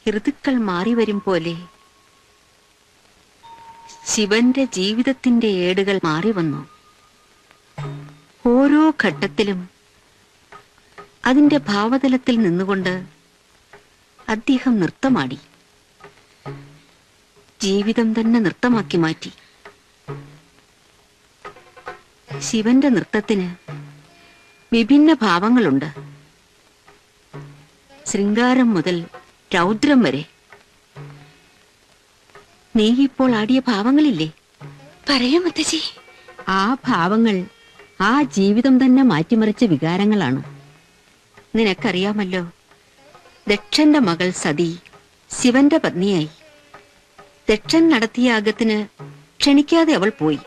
ഋതുക്കൾ മാറിവരും പോലെ ശിവന്റെ ജീവിതത്തിന്റെ ഏടുകൾ മാറി വന്നു. ഓരോ ഘട്ടത്തിലും അതിന്റെ ഭാവതലത്തിൽ നിന്നുകൊണ്ട് അദ്ദേഹം നൃത്തമാടി. ജീവിതം തന്നെ നൃത്തമാക്കി മാറ്റി. ശിവന്റെ നൃത്തത്തിന് വിഭിന്ന ഭാവങ്ങളുണ്ട്. ശൃംഗാരം മുതൽ രൗദ്രം വരെ. നീ ഇപ്പോൾ ആടിയ ഭാവങ്ങളില്ലേ? പറയൂ മുത്തശ്ശി. ആ ഭാവങ്ങൾ ആ ജീവിതം തന്നെ മാറ്റിമറിച്ച വികാരങ്ങളാണ്. നിനക്കറിയാമല്ലോ, ദക്ഷന്റെ മകൾ സതി ശിവന്റെ പത്നിയായി. ദക്ഷൻ നടത്തിയ യാഗത്തിന് ക്ഷണിക്കാതെ അവൾ പോയി.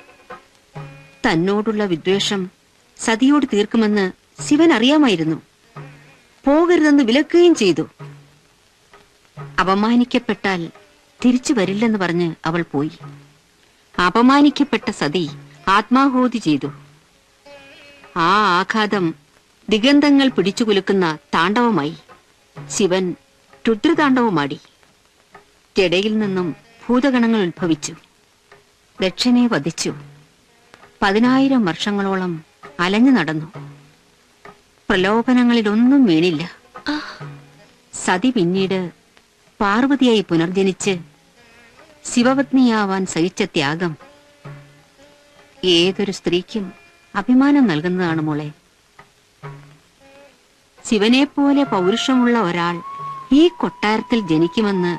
തന്നോടുള്ള വിദ്വേഷം സതിയോട് തീർക്കുമെന്ന് ശിവൻ അറിയാമായിരുന്നു. പോകരുതെന്ന് വിലക്കുകയും ചെയ്തു. അപമാനിക്കപ്പെട്ടാൽ തിരിച്ചു വരില്ലെന്ന് പറഞ്ഞ് അവൾ പോയി. അപമാനിക്കപ്പെട്ട സതി ആത്മാഹൂതി ചെയ്തു. ആ ആഘാതം ദിഗന്ധങ്ങൾ പിടിച്ചുകുലുക്കുന്ന താണ്ഡവമായി. ശിവൻ രുദ്രതാണ്ഡവമാടി. ജടയിൽ നിന്നും ഭൂതഗണങ്ങൾ ഉത്ഭവിച്ചു. ദക്ഷനെ വധിച്ചു. 10,000 വർഷങ്ങളോളം അലഞ്ഞു നടന്നു. പ്രലോഭനങ്ങളിലൊന്നും വീണില്ല. സതി പിന്നീട് പാർവതിയായി പുനർജനിച്ച് ശിവപത്നിയാവാൻ സഹിച്ച ത്യാഗം ഏതൊരു സ്ത്രീക്കും അഭിമാനം നൽകുന്നതാണ് മോളെ. ശിവനെപ്പോലെ പൗരുഷമുള്ള ഒരാൾ ഈ കൊട്ടാരത്തിൽ ജനിക്കുമെന്ന്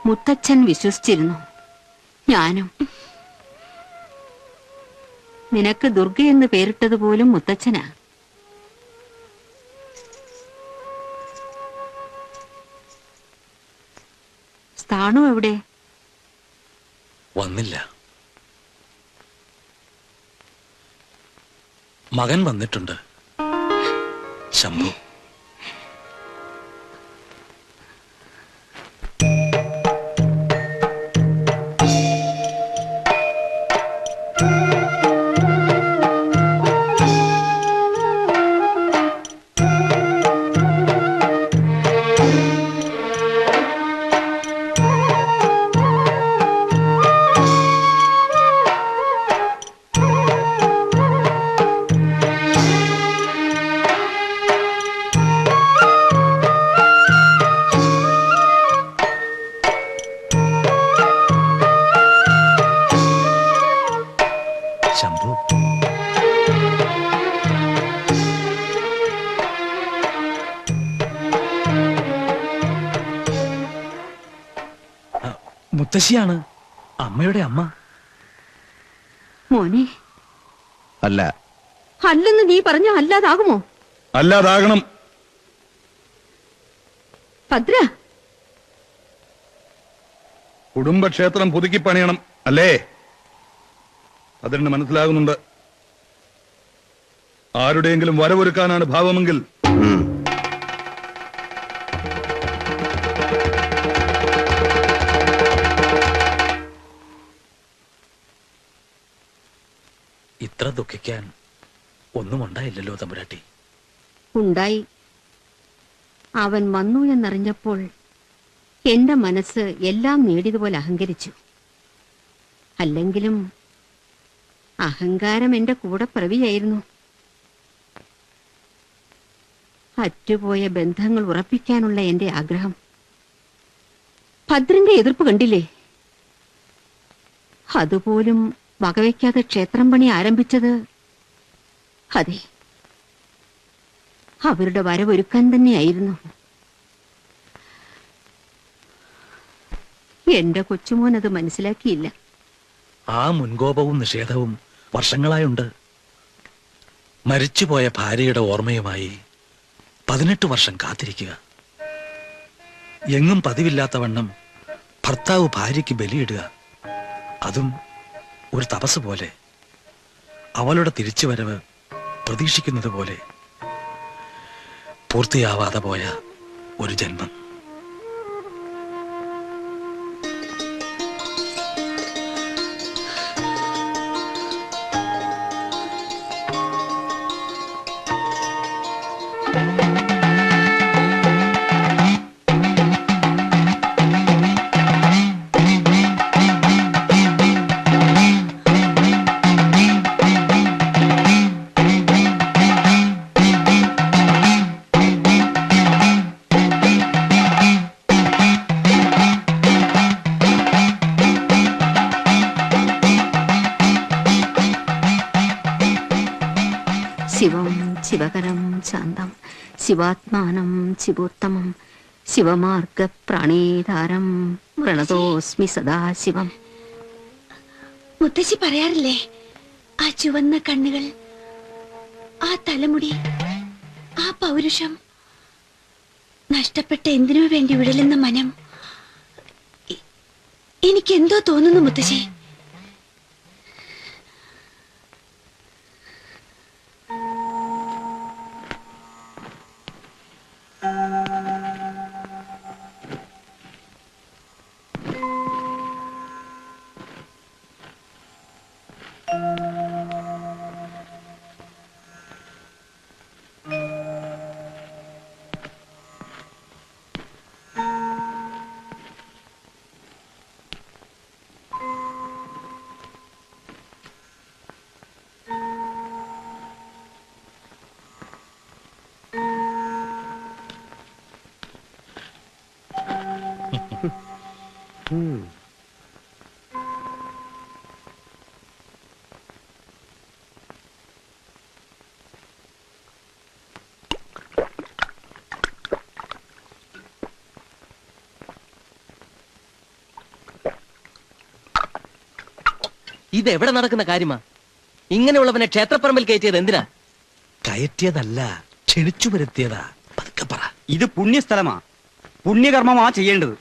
മുത്തച്ഛൻ വിശ്വസിച്ചിരുന്നു. ഞാനും. നിനക്ക് ദുർഗ എന്ന് പേരിട്ടതുപോലും മുത്തച്ഛനാ. സ്ഥാണു എവിടെ? വന്നില്ല. മകൻ വന്നിട്ടുണ്ട്, ശംഭു. ശംഭു, മുത്തശ്ശിയാണ്, അമ്മയുടെ അമ്മ. മോനെ. അല്ല. അല്ലെന്ന് നീ പറഞ്ഞ അല്ലാതാകുമോ? അല്ലാതാകണം. ഭദ്ര, കുടുംബക്ഷേത്രം പുതുക്കി പണിയണം അല്ലേ? അതിന് മനസ്സിലാകുന്നുണ്ട്. ആരുടെയെങ്കിലും വരവൊരുക്കാനാണ് ഭാവമെങ്കിൽ ഇത്ര ദുഃഖിക്കാൻ ഒന്നും ഉണ്ടായില്ലല്ലോ തമ്പുരാട്ടി. ഉണ്ടായി. അവൻ വന്നു എന്നറിഞ്ഞപ്പോൾ എന്റെ മനസ്സ് എല്ലാം നേടിയതുപോലെ അഹങ്കരിച്ചു. അല്ലെങ്കിലും അഹങ്കാരം എന്റെ കൂടെ പ്രവിയായിരുന്നു. അറ്റുപോയ ബന്ധങ്ങൾ ഉറപ്പിക്കാനുള്ള എന്റെ ആഗ്രഹം. ഭദ്രന്റെ എതിർപ്പ് കണ്ടില്ലേ? അതുപോലും വകവയ്ക്കാതെ ക്ഷേത്രം പണി ആരംഭിച്ചത് അതെ, അവരുടെ വരവൊരുക്കാൻ തന്നെയായിരുന്നു. എന്റെ കൊച്ചുമോൻ അത് മനസ്സിലാക്കിയില്ല. ആ മുൻകോപവും നിഷേധവും വർഷങ്ങളായുണ്ട്. മരിച്ചുപോയ ഭാര്യയുടെ ഓർമ്മയുമായി 18 വർഷം കാത്തിരിക്കുക. എങ്ങും പതിവില്ലാത്തവണ്ണം ഭർത്താവ് ഭാര്യയ്ക്ക് ബലിയിടുക. അതും ഒരു തപസ് പോലെ. അവളുടെ തിരിച്ചുവരവ് പ്രതീക്ഷിക്കുന്നത് പോലെ. പൂർത്തിയാവാതെ പോയ ഒരു ജന്മം. ശിവകരം ശാന്തം ശിവാത്മാനം ശിവോത്തമം ശിവമാർഗ പ്രാണേധാരം പ്രണതോസ്മി സദാശിവം. മുത്തശ്ശി പറയാറില്ലേ, ആ ചുവന്ന കണ്ണുകൾ, ആ തലമുടി, ആ പൗരുഷം, നഷ്ടപ്പെട്ട എന്തിനു വേണ്ടി ഉഴലുന്ന മനം. എനിക്കെന്തോ തോന്നുന്നു മുത്തശ്ശി. ഇത് എവിടെ നടക്കുന്ന കാര്യമാ? ഇങ്ങനെയുള്ളവനെ ക്ഷേത്രപ്പറമ്പിൽ കയറ്റിയത് എന്തിനാ? കയറ്റിയതല്ല, ക്ഷണിച്ചു വരുത്തിയതാ. പതുക്കെ പറ. ഇത് പുണ്യസ്ഥലമാ, പുണ്യകർമ്മമാ ചെയ്യേണ്ടത്.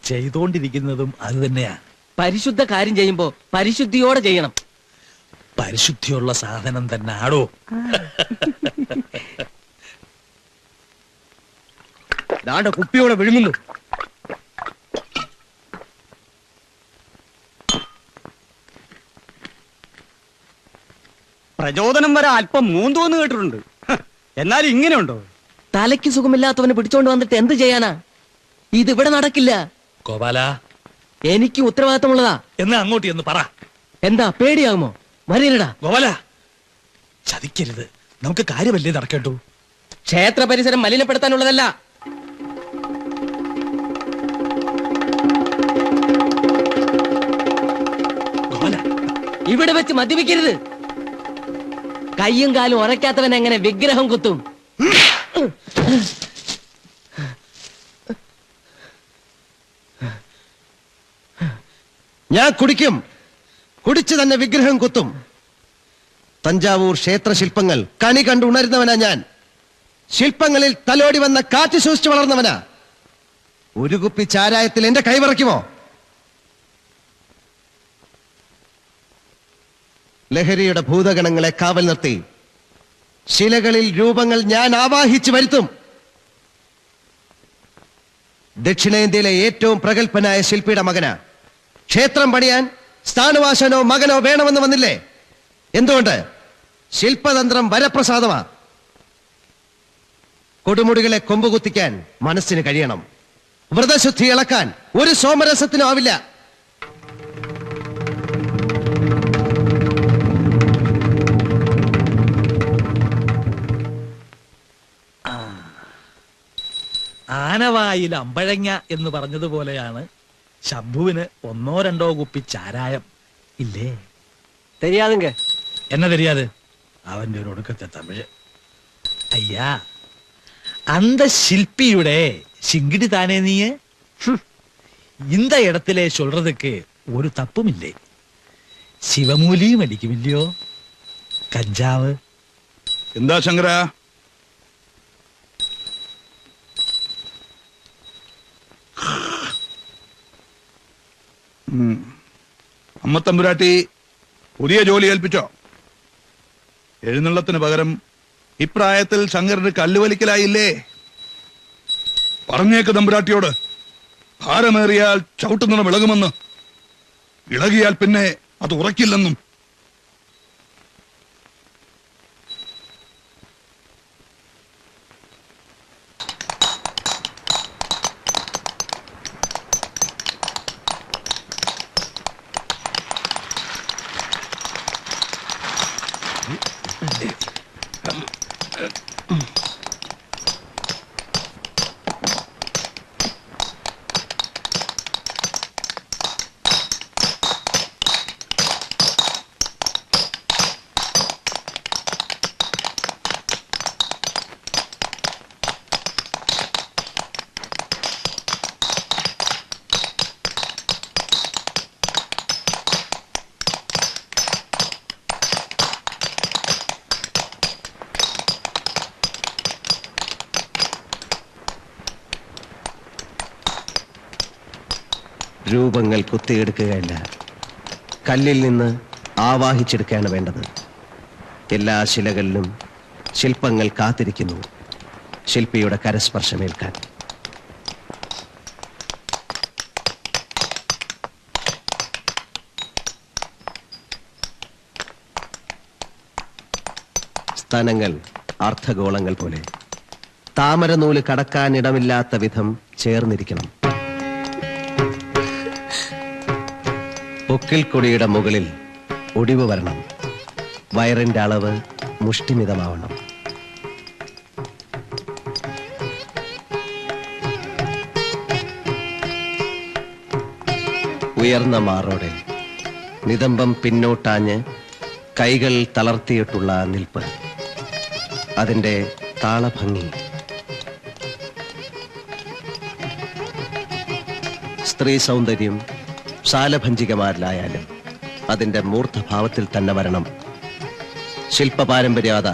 ചെയ്തോണ്ടിരിക്കുന്നതും അത് തന്നെയാ. പരിശുദ്ധ കാര്യം ചെയ്യുമ്പോ പരിശുദ്ധിയോടെ ചെയ്യണം. പരിശുദ്ധിയുള്ള സാധനം തന്നെ ആടോ. ദാണ്ട കുപ്പിയോടെ വിഴുങ്ങുന്നു. പ്രചോദനം വരെ അല്പം മൂന്തോന്ന് കേട്ടിട്ടുണ്ട്. എന്നാലും ഇങ്ങനെയുണ്ടോ? തലയ്ക്ക് സുഖമില്ലാത്തവനെ പിടിച്ചോണ്ട് വന്നിട്ട് എന്ത് ചെയ്യാനാ? ഇതിവിടെ നടക്കില്ല. ഗോപാല, എനിക്ക് ഉത്തരവാദിത്തമുള്ളതാ. എന്നാ അങ്ങോട്ട് എന്ന് പറ. എന്താ പേടിയാകുമോ? വരില്ലടാ. ഗോപാല, ചതിക്കരുത്. നമുക്ക് കാര്യമല്ലേ നടക്കേണ്ടു. ക്ഷേത്ര പരിസരം മലിനപ്പെടുത്താനുള്ളതല്ല. ഗോപാല, ഇവിടെ വെച്ച് മദ്യപിക്കരുത്. കയ്യും കാലും ഉറയ്ക്കാത്തവൻ എങ്ങനെ വിഗ്രഹം കുത്തും? ഞാൻ കുടിക്കും, കുടിച്ചു തന്നെ വിഗ്രഹം കുത്തും. തഞ്ചാവൂർ ക്ഷേത്ര ശില്പങ്ങൾ കണി കണ്ട് ഉണരുന്നവനാ ഞാൻ. ശില്പങ്ങളിൽ തലോടി വന്ന കാറ്റ് സൂക്ഷിച്ചു വളർന്നവനാ. ഒരു കുപ്പി ചാരായത്തിൽ എന്റെ കൈവറയ്ക്കുമോ? ലഹരിയുടെ ഭൂതഗണങ്ങളെ കാവൽ നിർത്തി ശിലകളിൽ രൂപങ്ങൾ ഞാൻ ആവാഹിച്ചു വരുത്തും. ദക്ഷിണേന്ത്യയിലെ ഏറ്റവും പ്രഗത്ഭനായ ശില്പിയുടെ മകനാ. ക്ഷേത്രം പണിയാൻ സ്ഥാനവാസനോ മകനോ വേണമെന്ന് വന്നില്ലേ? എന്തുകൊണ്ട്? ശില്പതന്ത്രം വരപ്രസാദമാ. കൊടുമുടികളെ കൊമ്പുകുത്തിക്കാൻ മനസ്സിന് കഴിയണം. വ്രതശുദ്ധി ഇളക്കാൻ ഒരു സോമരസത്തിനും ആവില്ല. ആനവായിൽ അമ്പഴങ്ങ എന്ന് പറഞ്ഞതുപോലെയാണ് ശംഭുവിന് ഒന്നോ രണ്ടോ കുപ്പി ചാരായം ഇല്ലേ? தெரியாதுங்க. എന്നെ தெரியாது. അവന്റെ ഒരു ഒടുക്കത്തെ തമിഴ്. അയ്യാ, அந்த ശില്പിയുടെ ശിങ്കിടി താനേ നീയെ. இந்த இடத்திலே சொல்றதுக்கு ஒரு தப்பும் இல்லை. ശിവമൂലിയും അടിക്കുമില്ലയോ? കഞ്ചാവ്. എന്താ ശങ്കര? അമ്മ തമ്പുരാട്ടി പുതിയ ജോലി ഏൽപ്പിച്ചോ? എഴുന്നള്ളത്തിന് പകരം ഇപ്രായത്തിൽ ശങ്കരന് കല്ലുവലിക്കലായില്ലേ? പറഞ്ഞേക്ക് തമ്പുരാട്ടിയോട്, ഭാരമേറിയാൽ ചവിട്ടുനിറം ഇളകുമെന്ന്, ഇളകിയാൽ പിന്നെ അത് ഉറക്കില്ലെന്നും. രൂപങ്ങൾ കുത്തിയെടുക്കുകയല്ല, കല്ലിൽ നിന്ന് ആവാഹിച്ചെടുക്കുകയാണ് വേണ്ടത്. എല്ലാ ശിലകളിലും ശില്പങ്ങൾ കാത്തിരിക്കുന്നു ശില്പിയുടെ കരസ്പർശമേൽക്കാൻ. സ്ഥാനങ്ങൾ അർദ്ധഗോളങ്ങൾ പോലെ താമരനൂല് കടക്കാനിടമില്ലാത്ത വിധം ചേർന്നിരിക്കണം. പൊക്കിൽ കൊടിയുടെ മുകളിൽ ഒടിവ് വരണം. വയറിന്റെ അളവ് മുഷ്ടിമിതമാവണം. ഉയർന്ന മാറോടെ നിതംബം പിന്നോട്ടാഞ്ഞ് കൈകൾ തളർത്തിയിട്ടുള്ള നിൽപ്പ്, അതിന്റെ താളഭംഗി. സ്ത്രീ സൗന്ദര്യം ശാലഭഞ്ജികമാരിലായാലും അതിന്റെ മൂർത്തഭാവത്തിൽ തന്നെ വരണം. ശില്പ പാരമ്പര്യത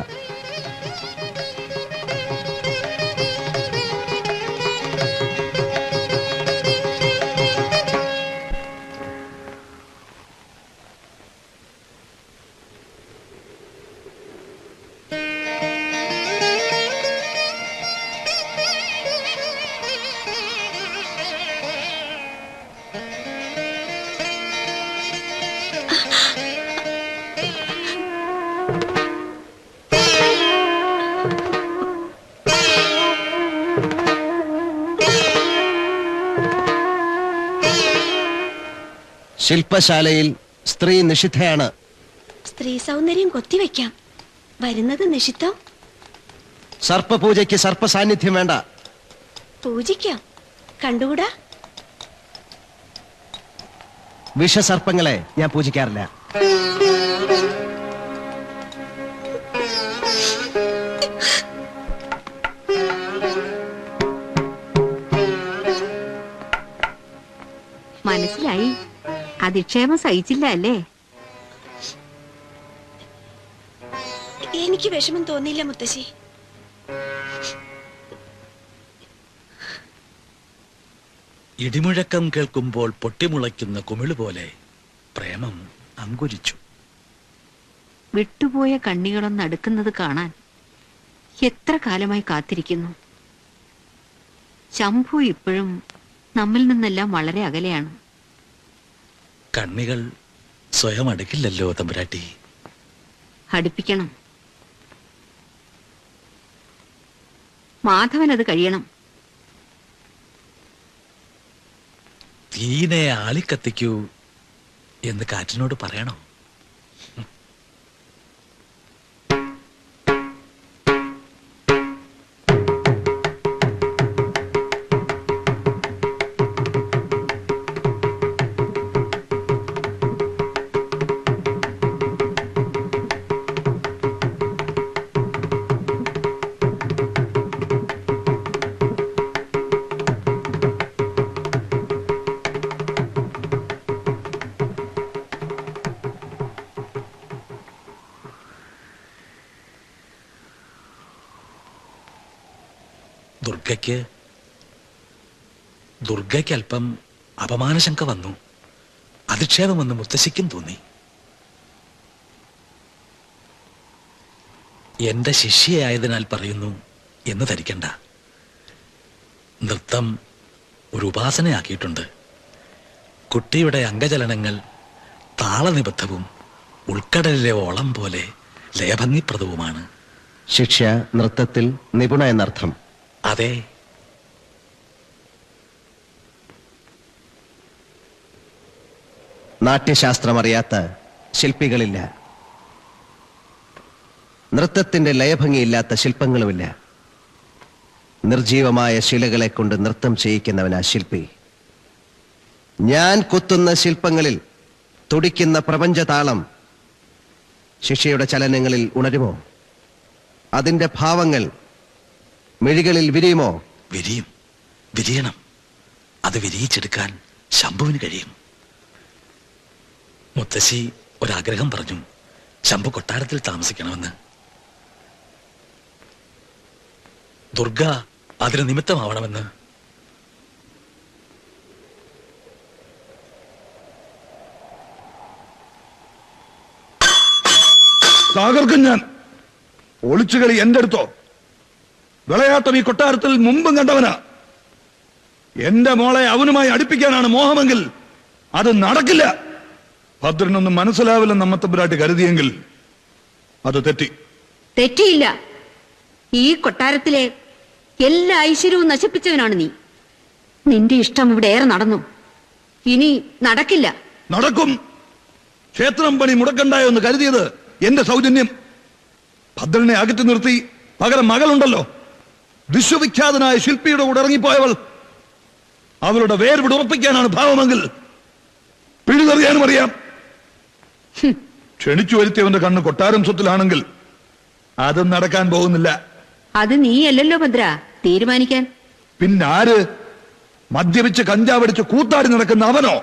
ശില്പശാലയിൽ സ്ത്രീ നിഷിദ്ധയാണ്. സ്ത്രീ സൗന്ദര്യം കൊത്തിവെക്കാം, വരുന്നത് നിഷിദ്ധം. സർപ്പപൂജയ്ക്ക് സർപ്പ സാന്നിധ്യം വേണ്ട. പൂജിക്കാം, കണ്ടുകൂടാ. വിഷസർപ്പങ്ങളെ ഞാൻ പൂജിക്കാറില്ല. മനസ്സിലായി. അധിക്ഷേപം സഹിച്ചില്ല അല്ലേ? എനിക്ക് വിഷമം തോന്നിയില്ല മുത്തശ്ശി. ഇടിമുഴക്കം കേൾക്കുമ്പോൾ പൊട്ടിമുളയ്ക്കുന്ന കുമിള് പോലെ പ്രേമം അങ്കുരിച്ചു. വിട്ടുപോയ കണ്ണികളൊന്ന് അടുക്കുന്നത് കാണാൻ എത്ര കാലമായി കാത്തിരിക്കുന്നു. ശംഭു ഇപ്പോഴും നമ്മിൽ നിന്നെല്ലാം വളരെ അകലെയാണ്. കണ്ണികൾ സ്വയം അടുക്കില്ലല്ലോ തമ്പുരാട്ടി. അടുപ്പിക്കണം. മാധവൻ അത് കഴിയണം. തീനെ ആളിക്കത്തിക്കൂ എന്ന് കാറ്റിനോട് പറയണോ? ദുർഗയ്ക്ക് അല്പം അപമാനശങ്ക വന്നു. അധിക്ഷേപമെന്ന് മുത്തശ്ശിക്കും തോന്നി. എന്റെ ശിഷ്യയായതിനാൽ പറയുന്നു എന്ന് ധരിക്കണ്ട. നൃത്തം ഒരു ഉപാസനയാക്കിയിട്ടുണ്ട്. കുട്ടിയുടെ അംഗചലനങ്ങൾ താളനിബദ്ധവും ഉൾക്കടലിലെ ഓളം പോലെ ലയഭംഗിപ്രദവുമാണ്. ശിക്ഷ നൃത്തത്തിൽ നിപുണ എന്നർത്ഥം. അതെ. നാട്യശാസ്ത്രം അറിയാത്ത ശില്പികളില്ല. നൃത്തത്തിന്റെ ലയഭംഗിയില്ലാത്ത ശില്പങ്ങളുമില്ല. നിർജീവമായ ശിലകളെ കൊണ്ട് നൃത്തം ചെയ്യിക്കുന്നവനാ ശില്പി. ഞാൻ കൊത്തുന്ന ശില്പങ്ങളിൽ തുടിക്കുന്ന പ്രപഞ്ചതാളം ശിഷ്യയുടെ ചലനങ്ങളിൽ ഉണരുമോ? അതിന്റെ ഭാവങ്ങൾ മിഴികളിൽ വിരിയുമോ? വിരിയും, വിരിയണം. അത് വിരിയിച്ചെടുക്കാൻ ശംഭുവിന് കഴിയും. മുത്തശ്ശി ഒരാഗ്രഹം പറഞ്ഞു. ശംഭു കൊട്ടാരത്തിൽ താമസിക്കണമെന്ന്. ദുർഗ അതിന് നിമിത്തമാവണമെന്ന്. തകർക്കും ഞാൻ. ഒളിച്ചുകളി എന്റെ അടുത്തോ? വിളയാട്ടം ഈ കൊട്ടാരത്തിൽ മുമ്പും കണ്ടവനാ. എന്റെ മോളെ അവനുമായി അടുപ്പിക്കാനാണ് മോഹമെങ്കിൽ അത് നടക്കില്ല. ഭദ്രനൊന്നും മനസ്സിലാവില്ലെന്ന് അമ്മത്തമ്പുരാട്ടി കരുതിയെങ്കിൽ അത് തെറ്റി. തെറ്റിയില്ല. ഈ കൊട്ടാരത്തിലെ എല്ലാ ഐശ്വര്യവും നശിപ്പിച്ചവനാണ് നീ. നിന്റെ ഇഷ്ടം ഇവിടെ ഏറെ നടന്നു. ഇനി നടക്കില്ല. നടക്കും. ക്ഷേത്രം പണി മുടക്കണ്ടായോ എന്ന് കരുതിയത് എന്റെ സൗജന്യം. ഭദ്രനെ അകറ്റി നിർത്തി പകരം മകളുണ്ടല്ലോ, വിശ്വവിഖ്യാതനായ ശില്പിയുടെ കൂടെ ഇറങ്ങിപ്പോയവൾ. അവളുടെ വേർവിട് ഉറപ്പിക്കാനാണ് ഭാവമെങ്കിൽ പിഴുതെറിയാനും അറിയാം. ക്ഷണിച്ചു വരുത്തിയവന്റെ കണ്ണ് കൊട്ടാരം സ്വത്തിലാണെങ്കിൽ അതും നടക്കാൻ പോകുന്നില്ല. അത് നീയല്ലല്ലോ ഭദ്ര തീരുമാനിക്കാൻ. പിന്നാര്? മദ്യപിച്ച് കഞ്ചാവടിച്ച് കൂത്താടി നടക്കുന്ന അവനോ?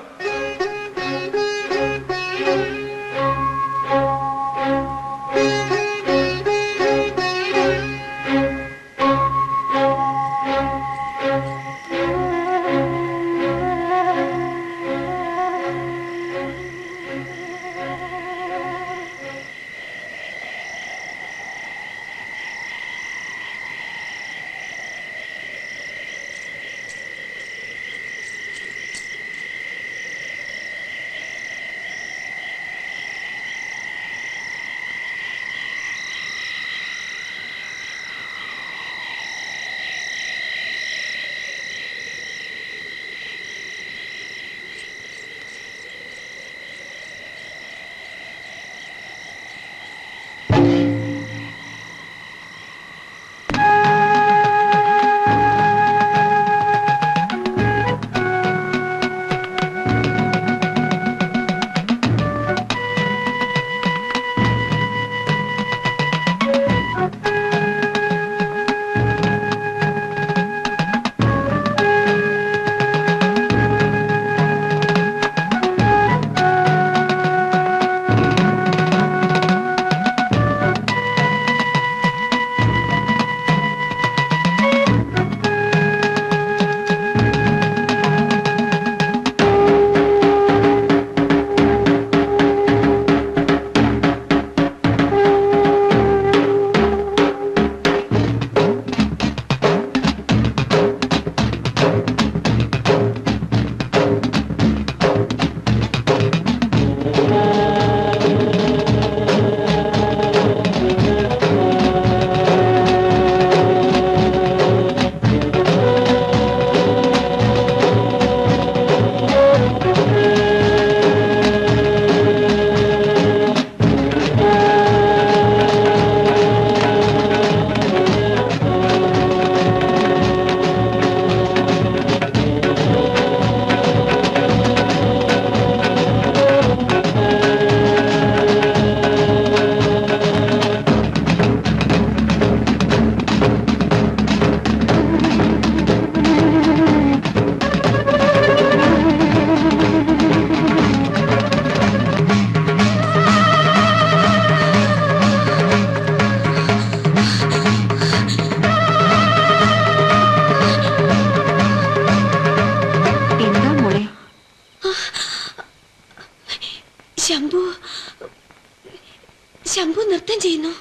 ശംഭു നൃത്തം ചെയ്യുന്നു.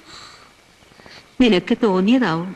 നിനക്ക് തോന്നിയതാവും.